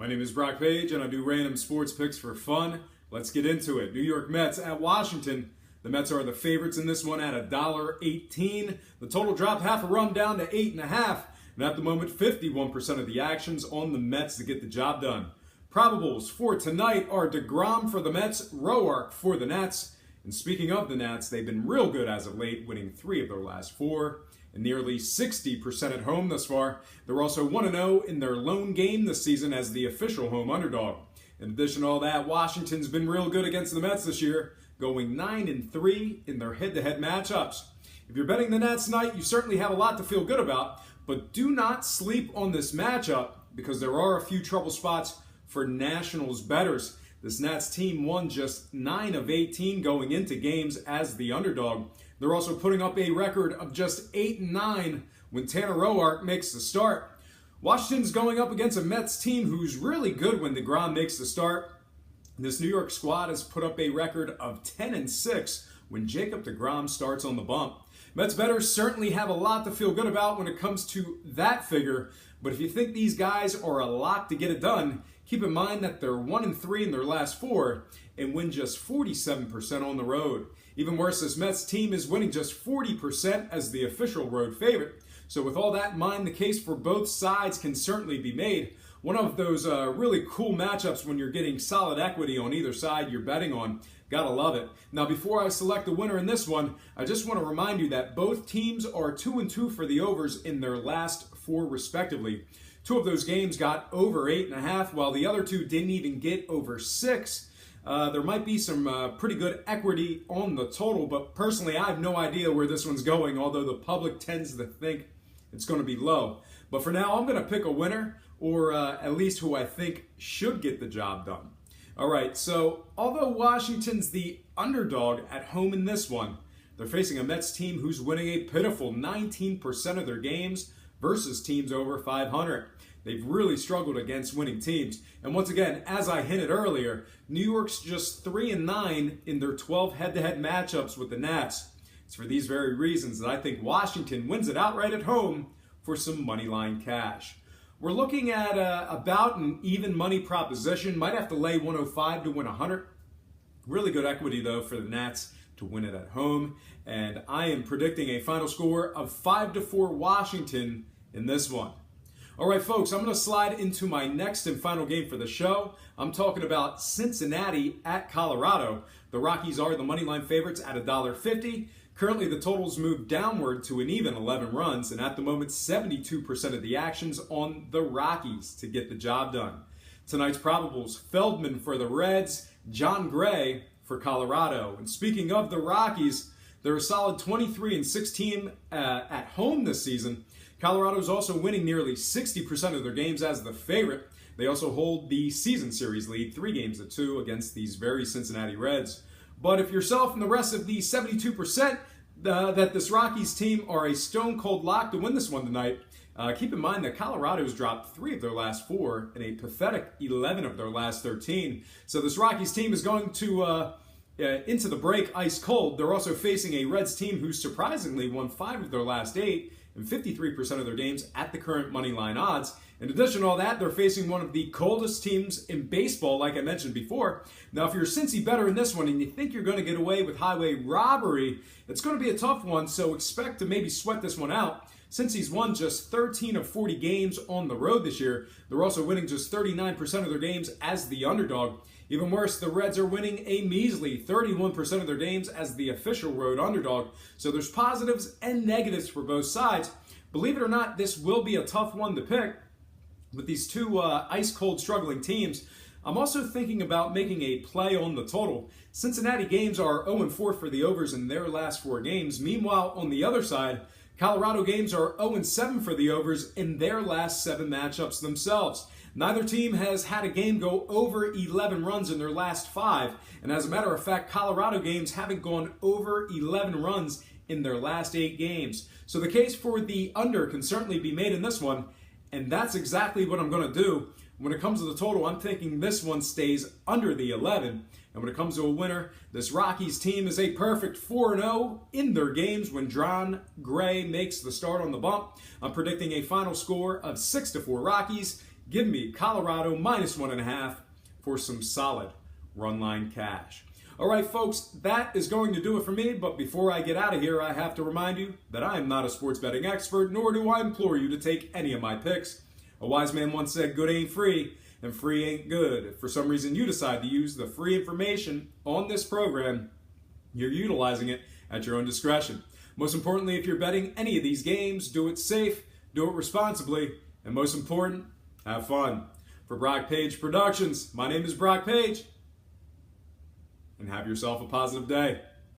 My name is Brock Page, and I do random sports picks for fun. Let's get into it. New York Mets at Washington. The Mets are the favorites in this one at $1.18. The total dropped half a run down to 8.5. And at the moment, 51% of the action's on the Mets to get the job done. Probables for tonight are DeGrom for the Mets, Roark for the Nats. And speaking of the Nats, they've been real good as of late, winning 3 of their last 4. And nearly 60% at home thus far. They're also 1-0 in their lone game this season as the official home underdog. In addition to all that, Washington's been real good against the Mets this year, going 9-3 in their head-to-head matchups. If you're betting the Nats tonight, you certainly have a lot to feel good about, but do not sleep on this matchup because there are a few trouble spots for Nationals bettors. This Nats team won just 9 of 18 going into games as the underdog. They're also putting up a record of just 8-9 when Tanner Roark makes the start. Washington's going up against a Mets team who's really good when DeGrom makes the start. This New York squad has put up a record of 10-6 when Jacob DeGrom starts on the bump. Mets bettors certainly have a lot to feel good about when it comes to that figure, but if you think these guys are a lock to get it done, keep in mind that they're 1-3 in their last 4 and win just 47% on the road. Even worse, this Mets team is winning just 40% as the official road favorite. So with all that in mind, the case for both sides can certainly be made. One of those really cool matchups when you're getting solid equity on either side you're betting on. Gotta love it. Now, before I select the winner in this one, I just want to remind you that both teams are 2-2 for the overs in their last 4 respectively. 2 of those games got over 8.5, while the other 2 didn't even get over 6. There might be some pretty good equity on the total, but personally I have no idea where this one's going, although the public tends to think it's going to be low. But for now, I'm going to pick a winner, or at least who I think should get the job done. All right, so although Washington's the underdog at home in this one, they're facing a Mets team who's winning a pitiful 19% of their games versus teams over 500. They've really struggled against winning teams. And once again, as I hinted earlier, New York's just 3-9 in their 12 head-to-head matchups with the Nats. It's for these very reasons that I think Washington wins it outright at home for some Moneyline cash. We're looking at about an even money proposition. Might have to lay 105 to win 100. Really good equity, though, for the Nats to win it at home. And I am predicting a final score of 5-4 Washington in this one. All right, folks, I'm going to slide into my next and final game for the show. I'm talking about Cincinnati at Colorado. The Rockies are the Moneyline favorites at $1.50. Currently, the totals moved downward to an even 11 runs, and at the moment, 72% of the action's on the Rockies to get the job done. Tonight's probables, Feldman for the Reds, John Gray for Colorado. And speaking of the Rockies, they're a solid 23-6 team at home this season. Colorado's also winning nearly 60% of their games as the favorite. They also hold the season series lead, 3-2 against these very Cincinnati Reds. But if yourself and the rest of the 72% that this Rockies team are a stone-cold lock to win this one tonight, keep in mind that Colorado's dropped 3 of their last 4 and a pathetic 11 of their last 13. So this Rockies team is going to into the break ice cold. They're also facing a Reds team who surprisingly won 5 of their last 8 and 53% of their games at the current Moneyline odds. In addition to all that, they're facing one of the coldest teams in baseball, like I mentioned before. Now, if you're a Cincy bettor in this one and you think you're going to get away with highway robbery, it's going to be a tough one, so expect to maybe sweat this one out. Cincy's won just 13 of 40 games on the road this year. They're also winning just 39% of their games as the underdog. Even worse, the Reds are winning a measly 31% of their games as the official road underdog. So there's positives and negatives for both sides. Believe it or not, this will be a tough one to pick. With these 2 ice-cold struggling teams, I'm also thinking about making a play on the total. Cincinnati games are 0-4 for the overs in their last 4 games. Meanwhile, on the other side, Colorado games are 0-7 for the overs in their last 7 matchups themselves. Neither team has had a game go over 11 runs in their last 5. And as a matter of fact, Colorado games haven't gone over 11 runs in their last 8 games. So the case for the under can certainly be made in this one. And that's exactly what I'm going to do. When it comes to the total, I'm thinking this one stays under the 11. And when it comes to a winner, this Rockies team is a perfect 4-0 in their games when John Gray makes the start on the bump. I'm predicting a final score of 6-4 Rockies Give me Colorado -1.5 for some solid Runline cash. All right, folks, that is going to do it for me. But before I get out of here, I have to remind you that I am not a sports betting expert, nor do I implore you to take any of my picks. A wise man once said, good ain't free, and free ain't good. If for some reason you decide to use the free information on this program, you're utilizing it at your own discretion. Most importantly, if you're betting any of these games, do it safe, do it responsibly, and most important, have fun. For Brock Page Productions, my name is Brock Page, and have yourself a positive day.